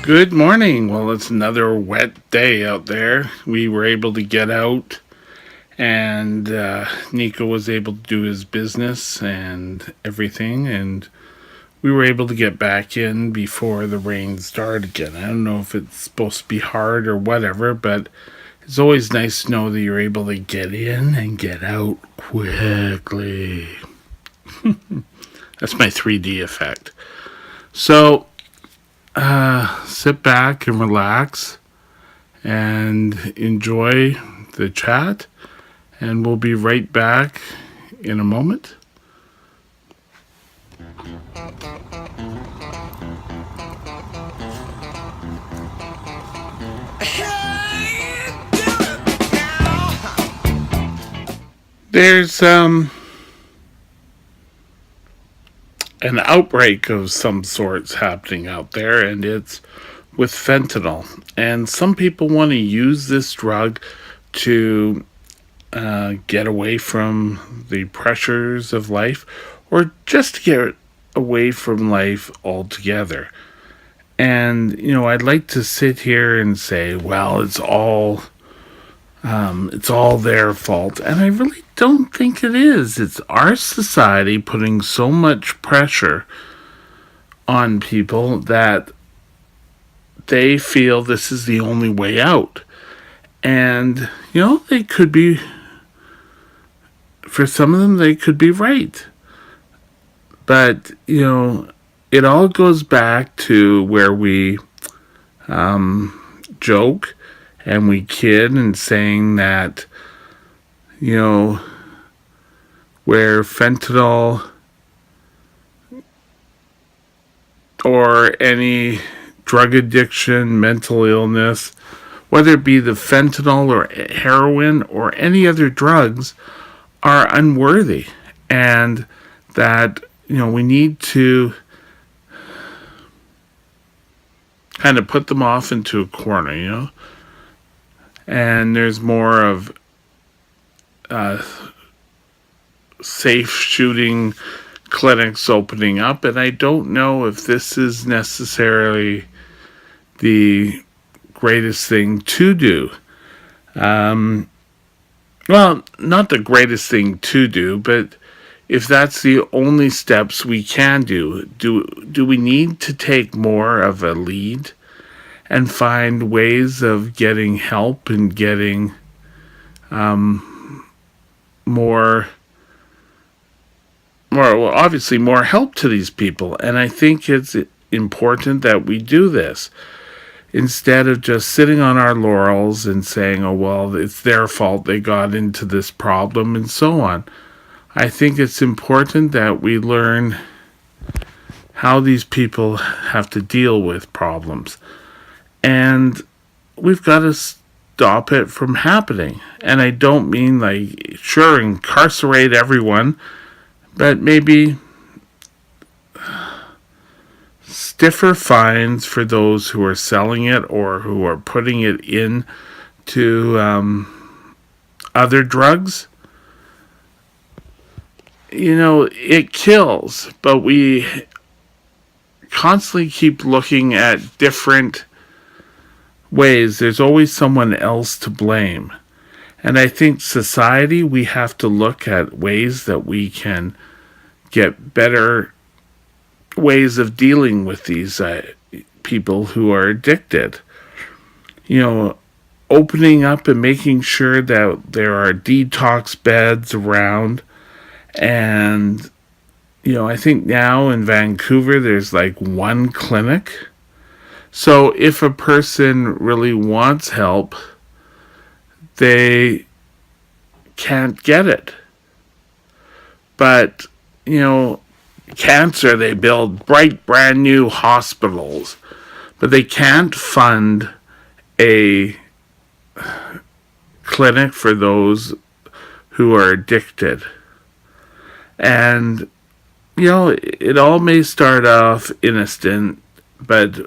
Good morning. Well, it's another wet day out there. We were able to get out, and Nico was able to do his business and everything, and we were able to get back in before the rain started again. I don't know if it's supposed to be hard or whatever, but it's always nice to know that you're able to get in and get out quickly. That's my 3D effect. So, sit back and relax and enjoy the chat. And we'll be right back in a moment. There's an outbreak of some sorts happening out there, and it's with fentanyl. And some people want to use this drug to get away from the pressures of life, or just to get away from life altogether. And I'd like to sit here and say, well, it's all their fault, and I really don't think it is. It's our society putting so much pressure on people that they feel this is the only way out. And, they could be, for some of them, they could be right. But, it all goes back to where we joke and we kid and saying that, where fentanyl or any drug addiction, mental illness, whether it be the fentanyl or heroin or any other drugs, are unworthy. And that, we need to kind of put them off into a corner, And there's more of safe shooting clinics opening up, and I don't know if this is necessarily the greatest thing to do. Well, not the greatest thing to do, but if that's the only steps we can do we need to take more of a lead and find ways of getting help and getting obviously more help to these people. And I think it's important that we do this instead of just sitting on our laurels and saying, oh, well, it's their fault they got into this problem and so on. I think it's important that we learn how these people have to deal with problems. And we've got to stop it from happening. And I don't mean sure, incarcerate everyone, but maybe stiffer fines for those who are selling it or who are putting it in to other drugs. It kills, but we constantly keep looking at different ways. There's always someone else to blame. And I think society, we have to look at ways that we can get better ways of dealing with these people who are addicted. Opening up and making sure that there are detox beds around. And, I think now in Vancouver, there's one clinic. So if a person really wants help, they can't get it. But, cancer, they build bright, brand new hospitals, but they can't fund a clinic for those who are addicted. And, it all may start off innocent, but,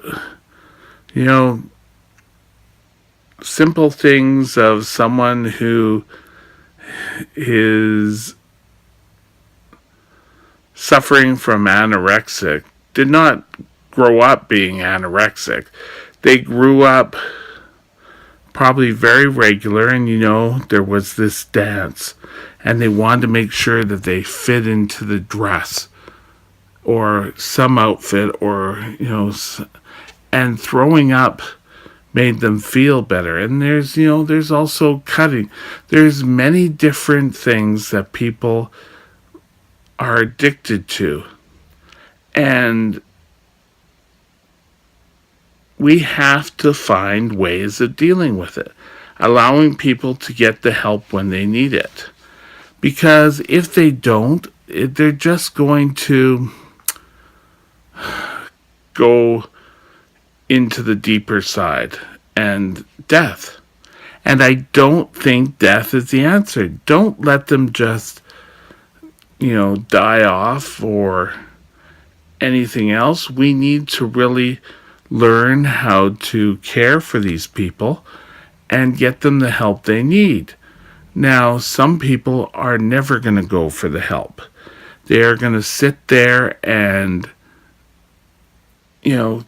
simple things of someone who is suffering from anorexic did not grow up being anorexic. They grew up probably very regular, and there was this dance, and they wanted to make sure that they fit into the dress or some outfit, or and throwing up made them feel better. And there's also cutting. There's many different things that people are addicted to, and we have to find ways of dealing with it, allowing people to get the help when they need it. Because if they don't, they're just going to go into the deeper side and death. And I don't think death is the answer. Don't let them just, die off or anything else. We need to really learn how to care for these people and get them the help they need. Now, some people are never going to go for the help. They are going to sit there and,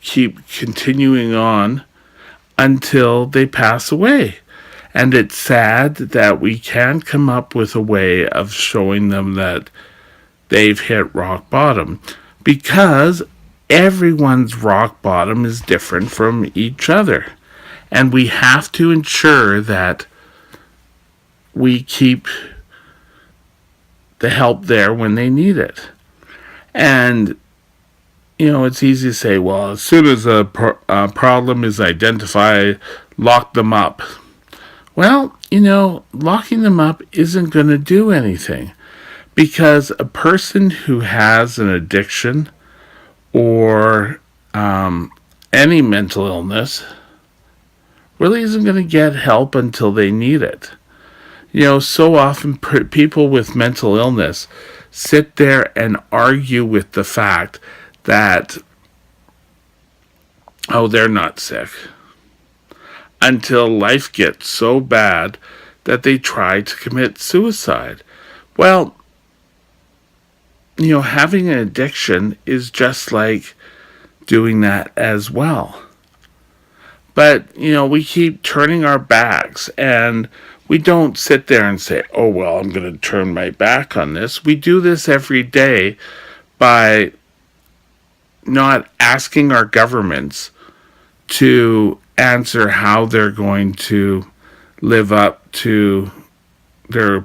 keep continuing on until they pass away. And it's sad that we can't come up with a way of showing them that they've hit rock bottom, because everyone's rock bottom is different from each other. And we have to ensure that we keep the help there when they need it. And, it's easy to say, well, as soon as a problem is identified, lock them up. Well, locking them up isn't going to do anything, because a person who has an addiction or any mental illness really isn't going to get help until they need it. So often people with mental illness sit there and argue with the fact that, they're not sick, until life gets so bad that they try to commit suicide. Well, having an addiction is just like doing that as well. But, we keep turning our backs, and we don't sit there and say, oh, well, I'm going to turn my back on this. We do this every day by not asking our governments to answer how they're going to live up to their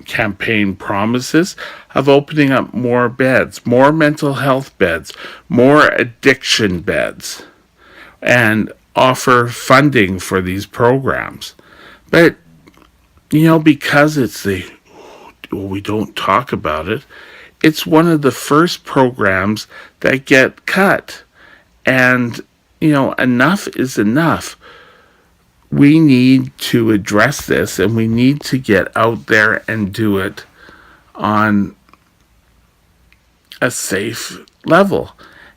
campaign promises of opening up more beds, more mental health beds, more addiction beds, and offer funding for these programs. But, because we don't talk about it, it's one of the first programs that get cut. And, enough is enough. We need to address this, and we need to get out there and do it on a safe level.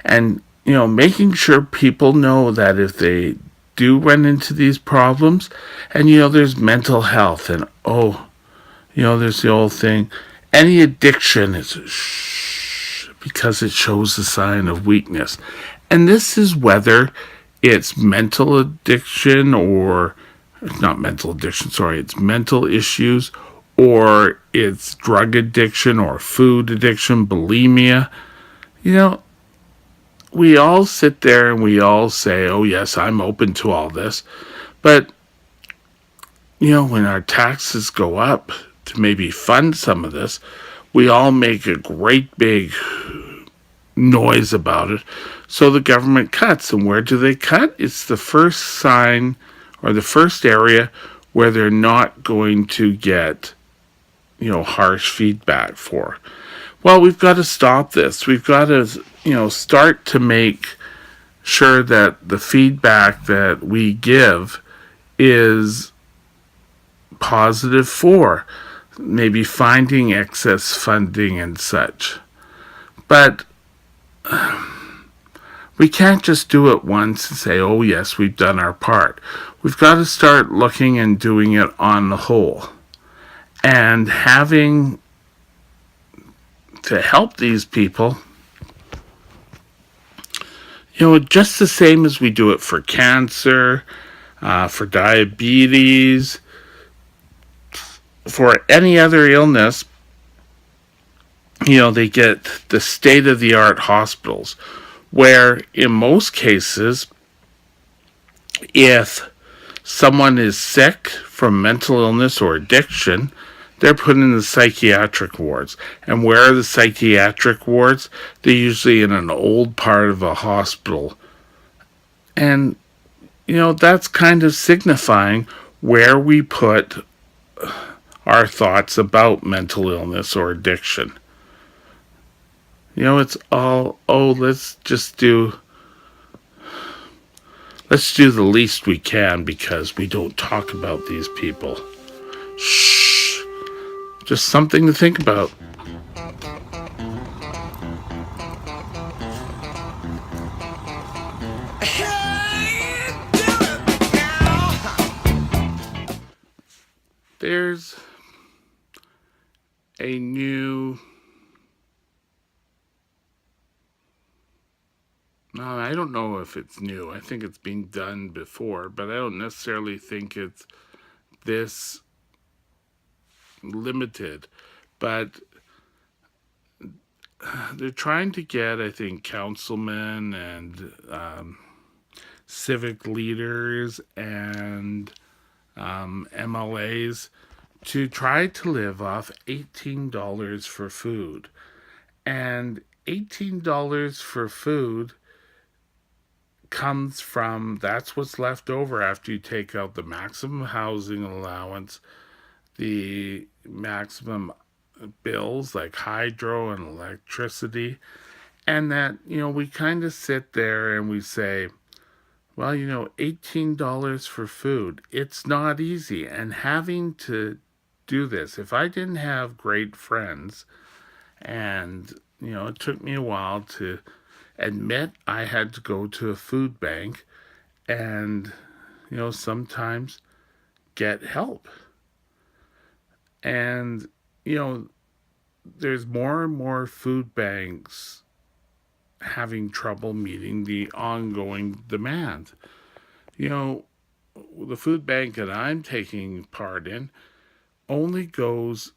And, making sure people know that if they do run into these problems, and, there's mental health, and, there's the old thing, any addiction is shh, because it shows a sign of weakness. And this is whether it's mental addiction or not mental addiction, sorry, it's mental issues, or it's drug addiction or food addiction, bulimia. We all sit there and we all say, oh yes, I'm open to all this. But, when our taxes go up to maybe fund some of this, we all make a great big noise about it. So the government cuts. And where do they cut? It's the first sign or the first area where they're not going to get, harsh feedback for. Well, we've got to stop this. We've got to, start to make sure that the feedback that we give is positive for maybe finding excess funding and such. But we can't just do it once and say, oh yes, we've done our part. We've got to start looking and doing it on the whole. And having to help these people, just the same as we do it for cancer, for diabetes, for any other illness, they get the state of the art hospitals, where in most cases, if someone is sick from mental illness or addiction, they're put in the psychiatric wards. And where are the psychiatric wards? They're usually in an old part of a hospital. And, that's kind of signifying where we put our thoughts about mental illness or addiction. It's all, let's do the least we can because we don't talk about these people. Shh. Just something to think about. There's a new. No, I don't know if it's new. I think it's been done before, but I don't necessarily think it's this limited. But they're trying to get, I think, councilmen and civic leaders and MLAs to try to live off $18 for food. And $18 for food comes from, that's what's left over after you take out the maximum housing allowance, the maximum bills like hydro and electricity, and that, we kind of sit there and we say, well, $18 for food, it's not easy. And having to do this, if I didn't have great friends, and, it took me a while to admit I had to go to a food bank and, sometimes get help. And, there's more and more food banks having trouble meeting the ongoing demand. You know, the food bank that I'm taking part in only goes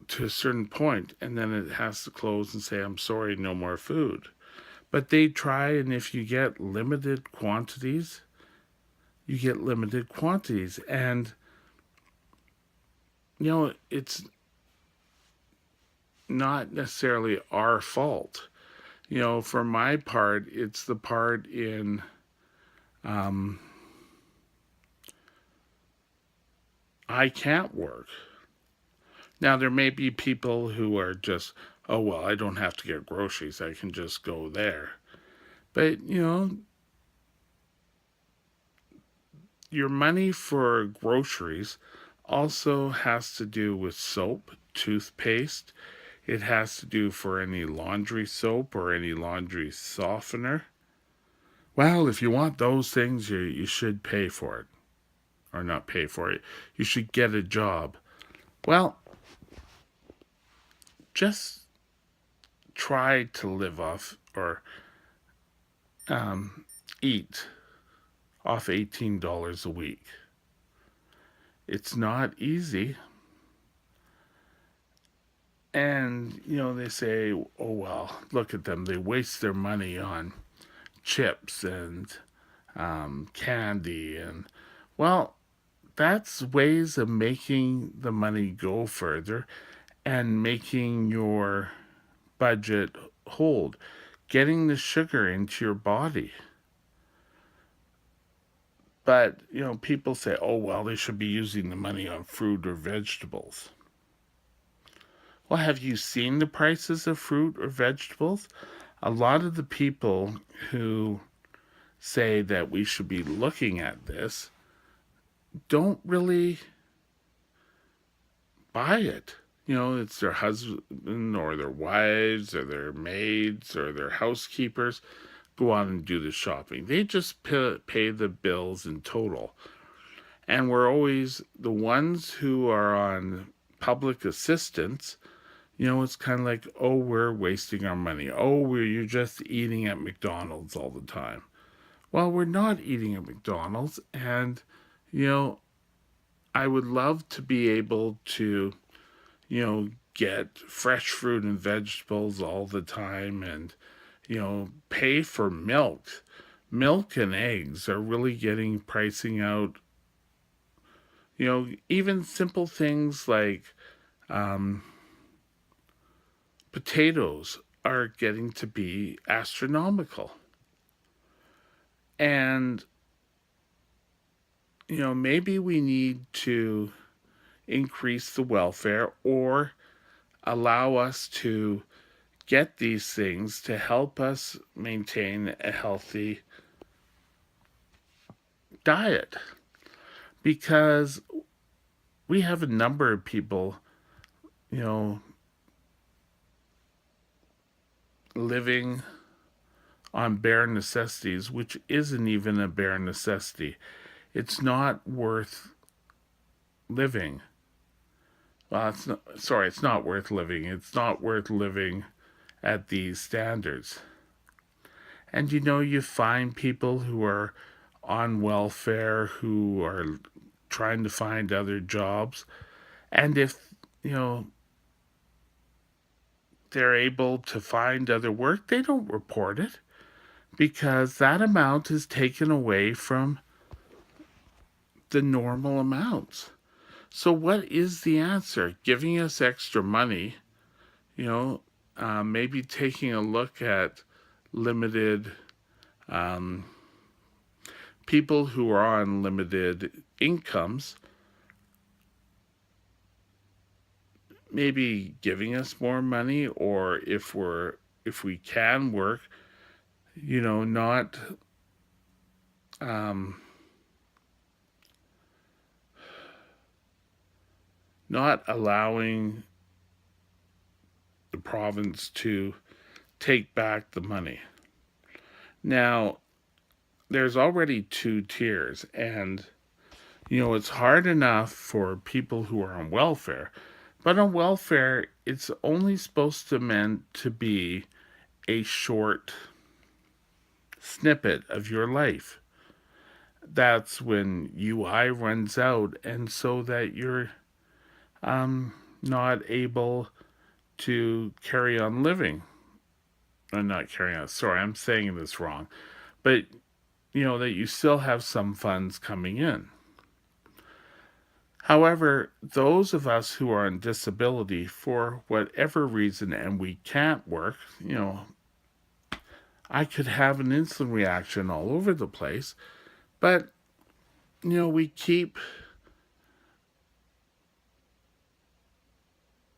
to a certain point and then it has to close and say, I'm sorry, no more food. But they try, and if you get limited quantities, you get limited quantities. And, it's not necessarily our fault. For my part, it's the part in um, I can't work. Now, there may be people who are just, oh, well, I don't have to get groceries. I can just go there. But, your money for groceries also has to do with soap, toothpaste. It has to do for any laundry soap or any laundry softener. Well, if you want those things, you should pay for it. Or not pay for it. You should get a job. Well, just try to live off or eat off $18 a week. It's not easy. And, they say, oh, well, look at them. They waste their money on chips and candy. And, well, that's ways of making the money go further and making your budget hold, getting the sugar into your body. But, people say, oh, well, they should be using the money on fruit or vegetables. Well, have you seen the prices of fruit or vegetables? A lot of the people who say that we should be looking at this don't really buy it. It's their husband or their wives or their maids or their housekeepers go out and do the shopping. They just pay the bills in total. And we're always the ones who are on public assistance It's kind of like, oh, we're wasting our money. Oh, you're just eating at McDonald's all the time. Well, we're not eating at McDonald's, and you know, I would love to be able to, get fresh fruit and vegetables all the time and, pay for milk. Milk and eggs are really getting pricing out. Even simple things like um, potatoes are getting to be astronomical. And, maybe we need to increase the welfare or allow us to get these things to help us maintain a healthy diet. Because we have a number of people, you know, living on bare necessities, which isn't even a bare necessity. It's not worth living. Well, it's not worth living. It's not worth living at these standards. And you find people who are on welfare who are trying to find other jobs. And if, you know, they're able to find other work, they don't report it because that amount is taken away from the normal amounts. So, what is the answer? Giving us extra money, you know, maybe taking a look at limited um, people who are on limited incomes, maybe giving us more money, or if we can work, not um, not allowing the province to take back the money. Now, there's already two tiers, and it's hard enough for people who are on welfare, but on welfare, it's only supposed to meant to be a short snippet of your life. That's when UI runs out, and so that you're not able to carry on living. I'm not carrying on. Sorry, I'm saying this wrong. But that you still have some funds coming in. However, those of us who are on disability for whatever reason and we can't work, I could have an insulin reaction all over the place. But, we keep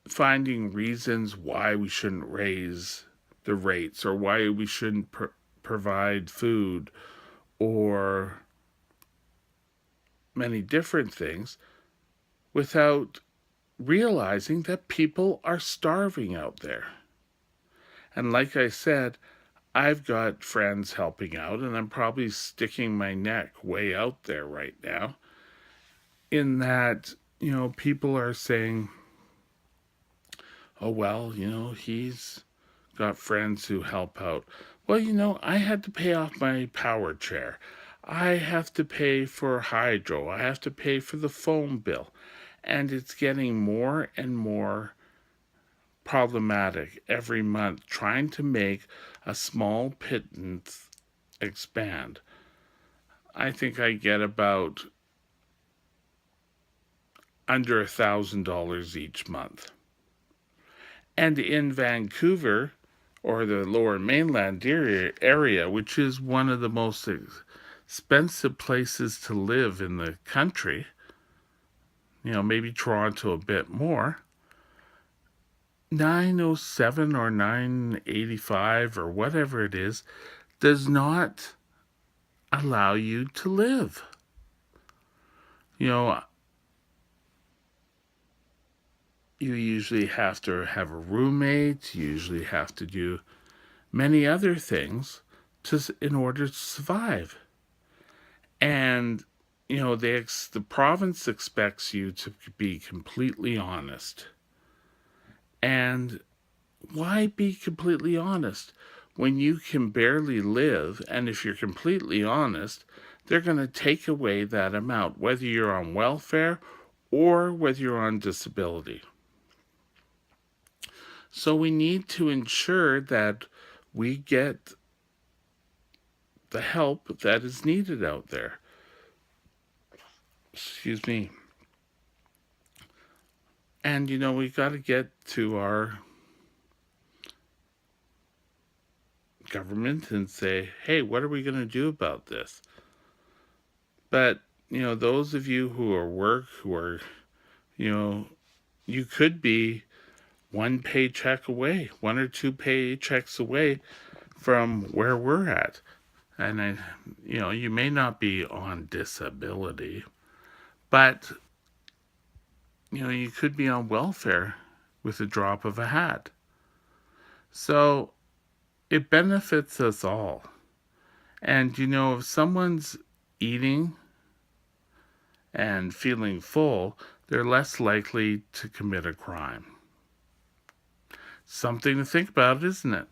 finding reasons why we shouldn't raise the rates or why we shouldn't provide food or many different things without realizing that people are starving out there. And like I said, I've got friends helping out, and I'm probably sticking my neck way out there right now. In that, people are saying, oh, well, he's got friends who help out. Well, I had to pay off my power chair. I have to pay for hydro. I have to pay for the phone bill. And it's getting more and more problematic every month trying to make a small pittance expand. I think I get about under $1,000 each month. And in Vancouver, or the lower mainland area, which is one of the most expensive places to live in the country, maybe Toronto a bit more, 907 or 985 or whatever it is does not allow you to live. You you usually have to have a roommate, you usually have to do many other things in order to survive. And the province expects you to be completely honest. And why be completely honest when you can barely live? And if you're completely honest, they're going to take away that amount, whether you're on welfare or whether you're on disability. So we need to ensure that we get the help that is needed out there. Excuse me. And we got to get to our government and say, hey, what are we going to do about this? But, those of you who are, you know, you could be one paycheck away, one or two paychecks away from where we're at. And you may not be on disability, but you could be on welfare with a drop of a hat. So it benefits us all. And if someone's eating and feeling full, they're less likely to commit a crime. Something to think about, isn't it?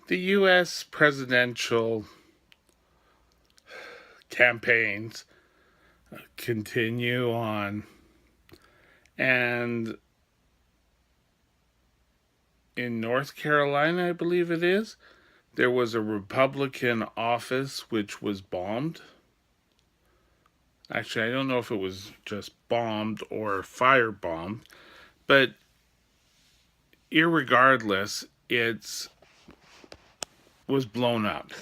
The U.S. presidential campaigns continue on, and in North Carolina, I believe it is, there was a Republican office which was bombed. Actually, I don't know if it was just bombed or firebombed, but irregardless, it was blown up.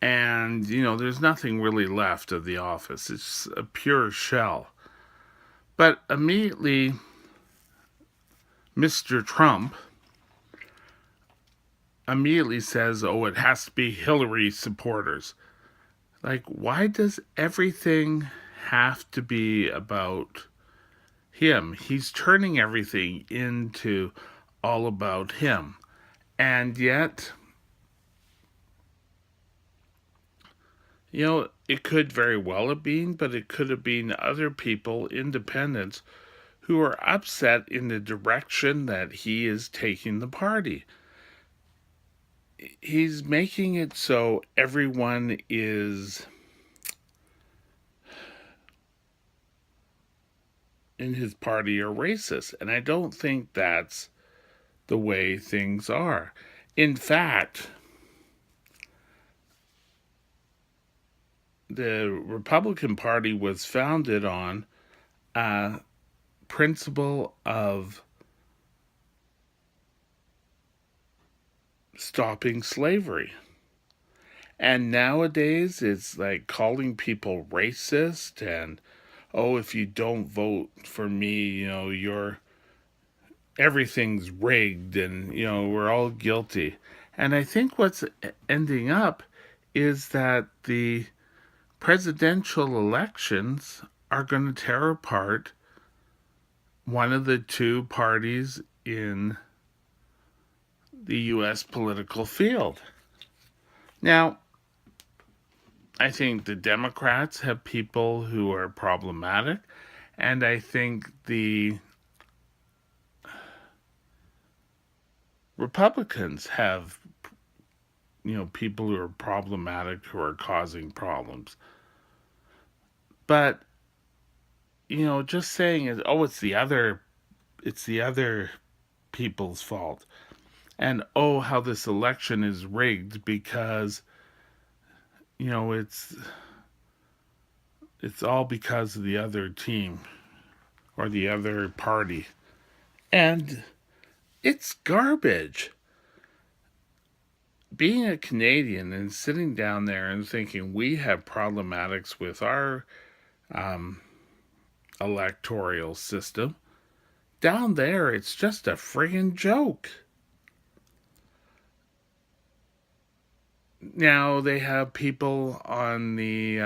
And, there's nothing really left of the office. It's a pure shell. But immediately, Mr. Trump immediately says, oh, it has to be Hillary supporters. Like, why does everything have to be about him? He's turning everything into all about him. And yet, it could very well have been, but it could have been other people, independents, who are upset in the direction that he is taking the party. He's making it so everyone is in his party are racist, and I don't think that's the way things are. In fact, the Republican Party was founded on a principle of stopping slavery. And nowadays, it's like calling people racist and, oh, if you don't vote for me, everything's rigged and, we're all guilty. And I think what's ending up is that the presidential elections are going to tear apart one of the two parties in the U.S. political field. Now, I think the Democrats have people who are problematic, and I think the Republicans have, people who are problematic who are causing problems. But, just saying is, oh, it's the other people's fault. And oh, how this election is rigged because, it's all because of the other team or the other party. And it's garbage. Being a Canadian and sitting down there and thinking we have problematics with our electoral system, down there it's just a friggin' joke. Now they have people on the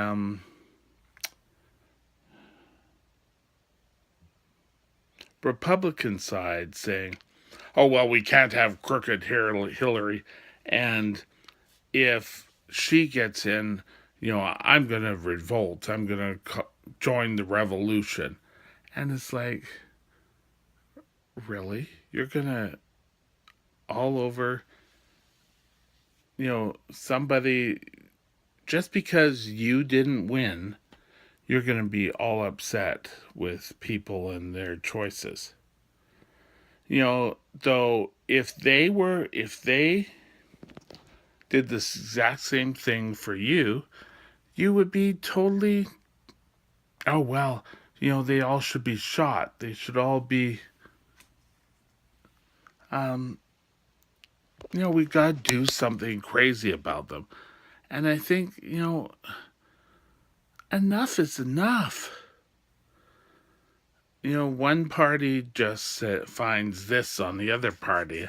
Republican side saying, oh, well, we can't have crooked Hillary. And if she gets in, I'm going to revolt. I'm going to join the revolution. And it's like, really? You're going to all over, somebody, just because you didn't win, you're going to be all upset with people and their choices. Though if they did this exact same thing for you, you would be totally, oh, well, they all should be shot. They should all be, um, we've got to do something crazy about them. And I think, enough is enough. One party just finds this on the other party.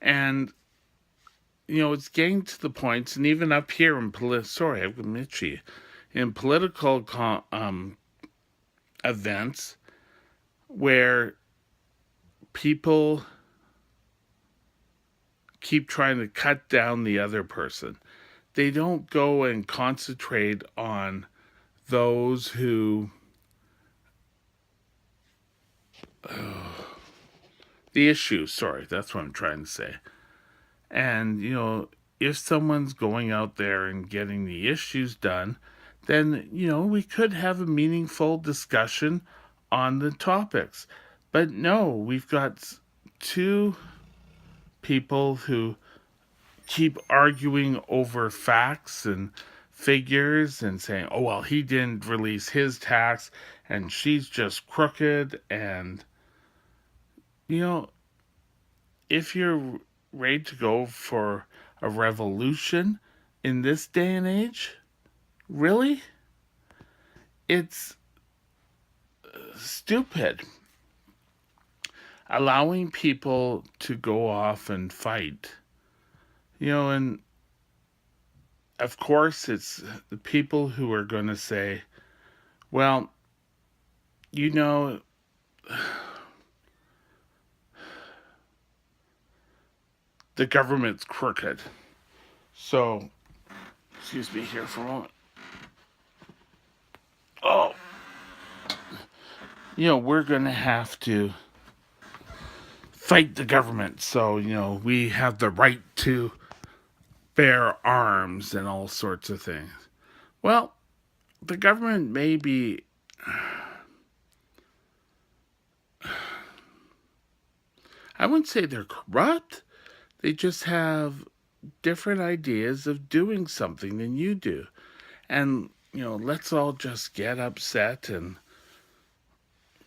And, it's getting to the point, and even up here in sorry, I've got Mitchie, in political events where people keep trying to cut down the other person. They don't go and concentrate on those who the issues, sorry, that's what I'm trying to say. And, if someone's going out there and getting the issues done, then, we could have a meaningful discussion on the topics. But no, we've got two people who keep arguing over facts and figures and saying, oh, well, he didn't release his tax and she's just crooked. And, you know, if you're ready to go for a revolution in this day and age, really? It's stupid. Allowing people to go off and fight. And of course, it's the people who are going to say, well, you know, the government's crooked. So, excuse me here for a moment. Oh, we're going to have to fight the government. So, we have the right to bear arms and all sorts of things. Well, the government may be I wouldn't say they're corrupt. They just have different ideas of doing something than you do. And, let's all just get upset and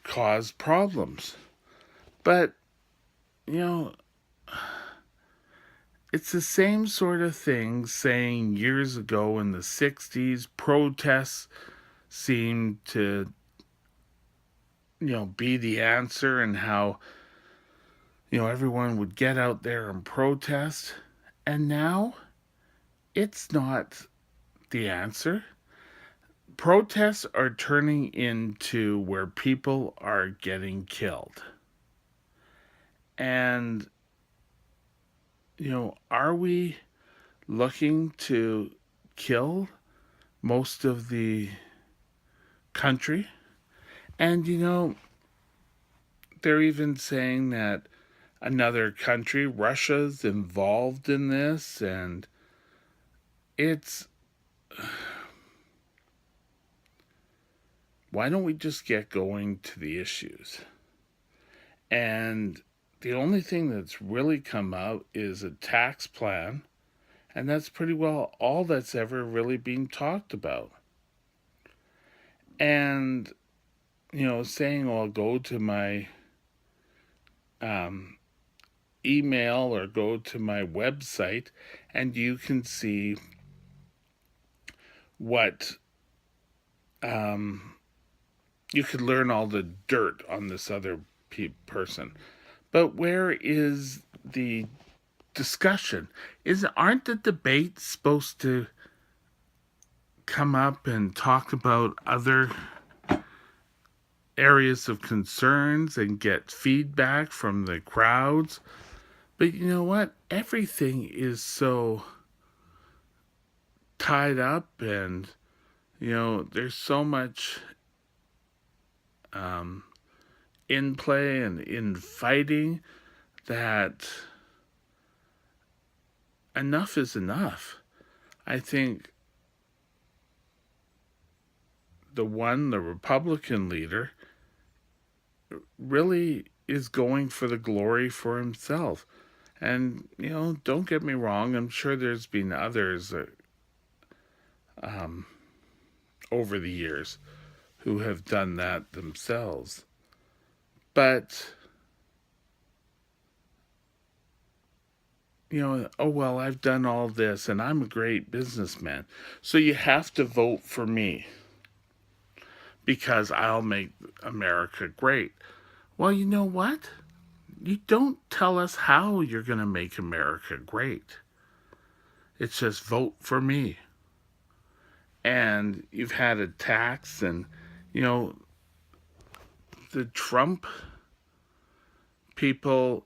cause problems. But, it's the same sort of thing saying years ago in the 60s, protests seemed to, be the answer, and how, everyone would get out there and protest. And now it's not the answer. Protests are turning into where people are getting killed. And, are we looking to kill most of the country? And, they're even saying that another country, Russia's involved in this, and it's. Why don't we just get going to the issues? And the only thing that's really come out is a tax plan, and that's pretty well all that's ever really been talked about. And, saying, I'll go to my email or go to my website and you can see what you could learn all the dirt on this other person. But where is the discussion? Aren't the debates supposed to come up and talk about other areas of concerns and get feedback from the crowds? But you know what? Everything is so tied up, and there's so much um, in play and in fighting that enough is enough. I think the Republican leader, really is going for the glory for himself. And, don't get me wrong, I'm sure there's been others um, over the years who have done that themselves. But, oh, well, I've done all this and I'm a great businessman. So you have to vote for me because I'll make America great. Well, you know what? You don't tell us how you're going to make America great. It's just vote for me. And you've had attacks, and, you know, the Trump people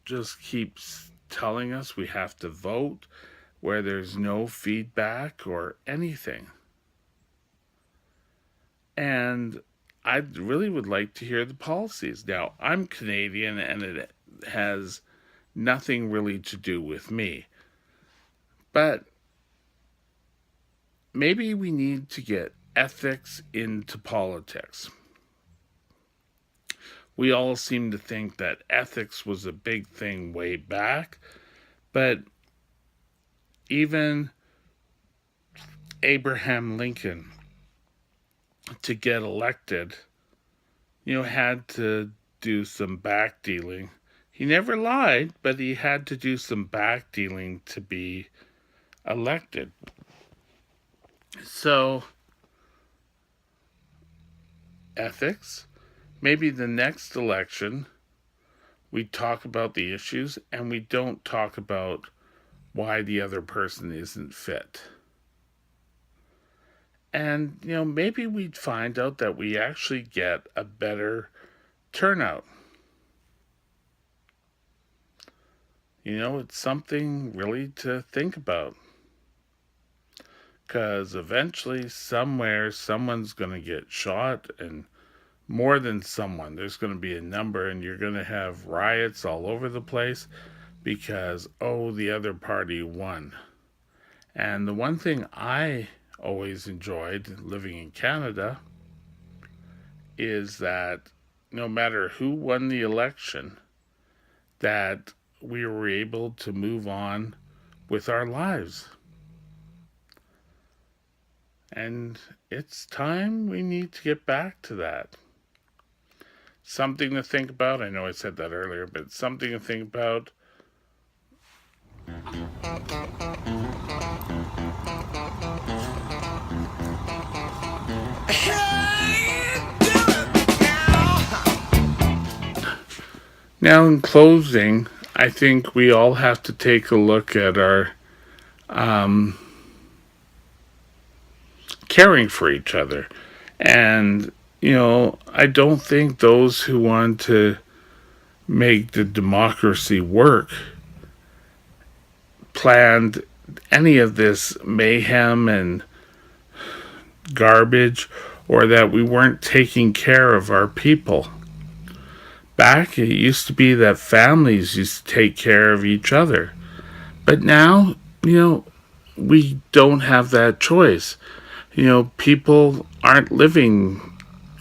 just keeps telling us we have to vote where there's no feedback or anything. And I really would like to hear the policies. Now, I'm Canadian and it has nothing really to do with me. But maybe we need to get ethics into politics. We all seem to think that ethics was a big thing way back, but even Abraham Lincoln, to get elected, had to do some back dealing. He never lied, but he had to do some back dealing to be elected. So, ethics. Maybe the next election, we talk about the issues and we don't talk about why the other person isn't fit. And, maybe we'd find out that we actually get a better turnout. It's something really to think about. Because eventually, somewhere, someone's going to get shot, and more than someone. There's going to be a number, and you're going to have riots all over the place because, the other party won. And the one thing I always enjoyed living in Canada is that no matter who won the election, that we were able to move on with our lives. And it's time we need to get back to that. Something to think about. I know I said that earlier, but something to think about. Now, in closing, I think we all have to take a look at our caring for each other. And, I don't think those who want to make the democracy work planned any of this mayhem and garbage, or that we weren't taking care of our people. Back, it used to be that families used to take care of each other. But now, we don't have that choice. People aren't living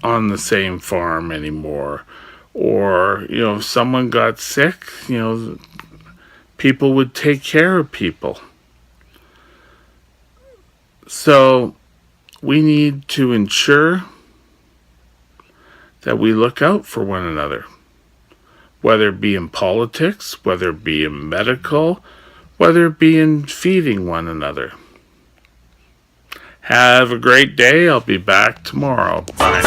on the same farm anymore. Or, if someone got sick, people would take care of people. So, we need to ensure that we look out for one another. Whether it be in politics, whether it be in medical, whether it be in feeding one another. Have a great day. I'll be back tomorrow. Bye.